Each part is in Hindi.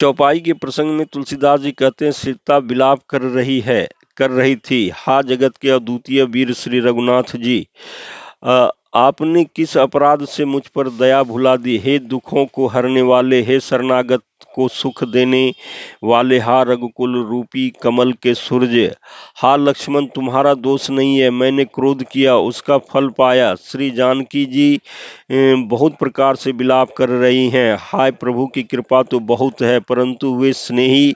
चौपाई के प्रसंग में तुलसीदास जी कहते हैं, सीता विलाप कर रही थी। हा जगत के अद्वितीय वीर श्री रघुनाथ जी, आपने किस अपराध से मुझ पर दया भुला दी। हे दुखों को हरने वाले, हे शरणागत को सुख देने वाले, हा रघुकुल रूपी कमल के सूर्य। हा लक्ष्मण, तुम्हारा दोष नहीं है, मैंने क्रोध किया उसका फल पाया। श्री जानकी जी बहुत प्रकार से विलाप कर रही हैं। हाय प्रभु की कृपा तो बहुत है, परंतु वे स्नेही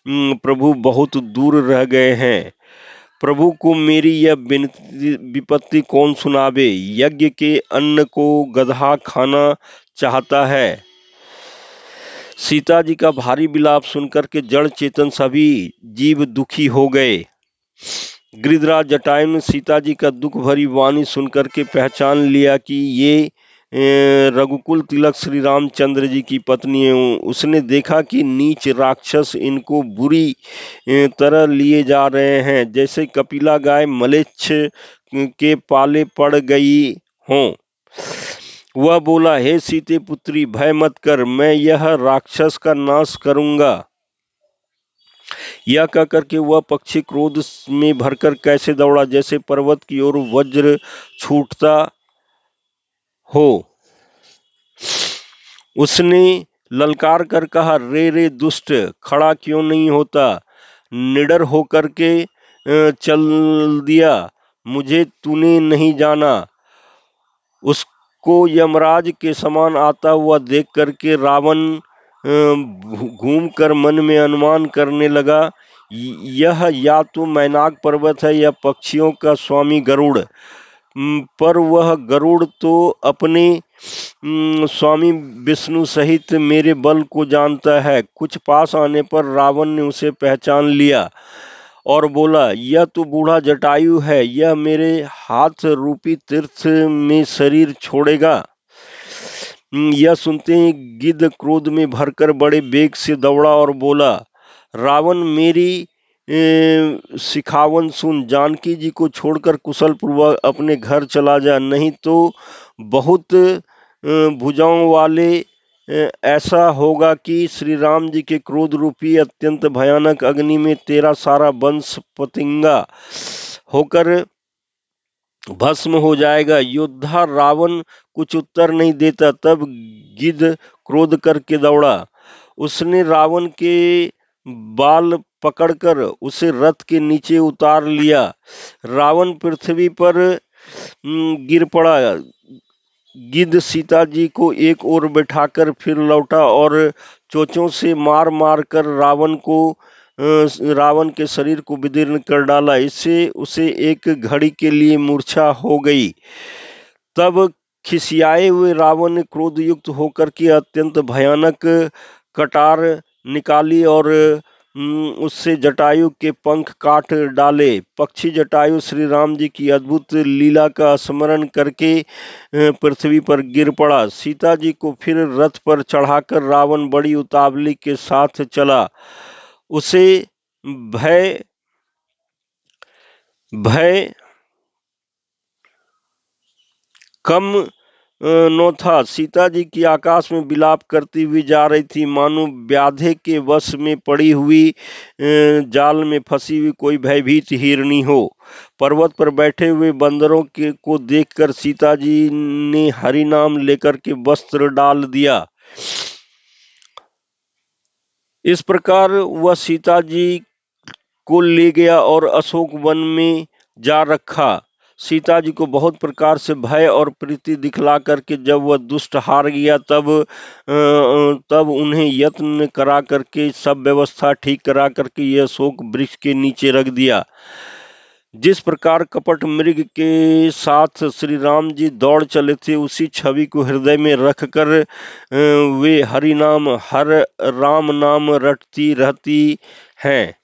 प्रभु बहुत दूर रह गए हैं। प्रभु को मेरी यह विपत्ति कौन सुनावे। यज्ञ के अन्न को गधा खाना चाहता है। सीता जी का भारी विलाप सुनकर के जड़ चेतन सभी जीव दुखी हो गए। गिरिधराज जटायु ने सीता जी का दुख भरी वाणी सुनकर के पहचान लिया कि ये रघुकुल तिलक श्री रामचंद्र जी की पत्नी है। उसने देखा कि नीच राक्षस इनको बुरी तरह लिए जा रहे हैं, जैसे कपिला गाय मलेच्छ के पाले पड़ गई हों। वह बोला, हे सीते पुत्री, भय मत कर, मैं यह राक्षस का नाश करूंगा। यह कहकर के वह पक्षी क्रोध में भरकर कैसे दौड़ा, जैसे पर्वत की ओर वज्र छूटता हो। उसने ललकार कर कहा, रे रे दुष्ट, खड़ा क्यों नहीं होता। निडर होकर के चल दिया, मुझे तूने नहीं जाना। उसको यमराज के समान आता हुआ देख करके रावण घूम कर मन में अनुमान करने लगा, यह या तो मैनाक पर्वत है या पक्षियों का स्वामी गरुड़। पर वह गरुड़ तो अपने स्वामी विष्णु सहित मेरे बल को जानता है। कुछ पास आने पर रावण ने उसे पहचान लिया और बोला, यह तो बूढ़ा जटायु है, यह मेरे हाथ रूपी तीर्थ में शरीर छोड़ेगा। यह सुनते ही गिद्ध क्रोध में भरकर बड़े वेग से दौड़ा और बोला, रावण, मेरी सिखावन सुन, जानकी जी को छोड़कर कुशल पूर्वक अपने घर चला जा, नहीं तो बहुत भुजाओं वाले ऐसा होगा कि श्री राम जी के क्रोध रूपी अत्यंत भयानक अग्नि में तेरा सारा वंश पतिंगा होकर भस्म हो जाएगा। योद्धा रावण कुछ उत्तर नहीं देता। तब गिद्ध क्रोध करके दौड़ा। उसने रावण के बाल पकड़कर उसे रथ के नीचे उतार लिया। रावण पृथ्वी पर गिर पड़ा। गिद्ध सीता जी को एक ओर बैठाकर फिर लौटा और चोंचों से मार मार कर रावण के शरीर को विदीर्ण कर डाला। इससे उसे एक घड़ी के लिए मूर्छा हो गई। तब खिसियाए हुए रावण ने क्रोध युक्त होकर के अत्यंत भयानक कटार निकाली और उससे जटायु के पंख काट डाले। पक्षी जटायु श्री राम जी की अद्भुत लीला का स्मरण करके पृथ्वी पर गिर पड़ा। सीता जी को फिर रथ पर चढ़ाकर रावण बड़ी उतावली के साथ चला। उसे भय कम न था। सीता जी की आकाश में विलाप करती हुई जा रही थी, मानो व्याधे के वश में पड़ी हुई जाल में फंसी हुई कोई भयभीत हिरणी हो। पर्वत पर बैठे हुए बंदरों को देखकर सीता जी ने हरि नाम लेकर के वस्त्र डाल दिया। इस प्रकार वह सीता जी को ले गया और अशोक वन में जा रखा। सीता जी को बहुत प्रकार से भय और प्रीति दिखला करके जब वह दुष्ट हार गया, तब उन्हें यत्न करा करके सब व्यवस्था ठीक करा करके यह अशोक वृक्ष के नीचे रख दिया। जिस प्रकार कपट मृग के साथ श्री राम जी दौड़ चले थे, उसी छवि को हृदय में रखकर वे हरि नाम हर राम नाम रटती रहती हैं।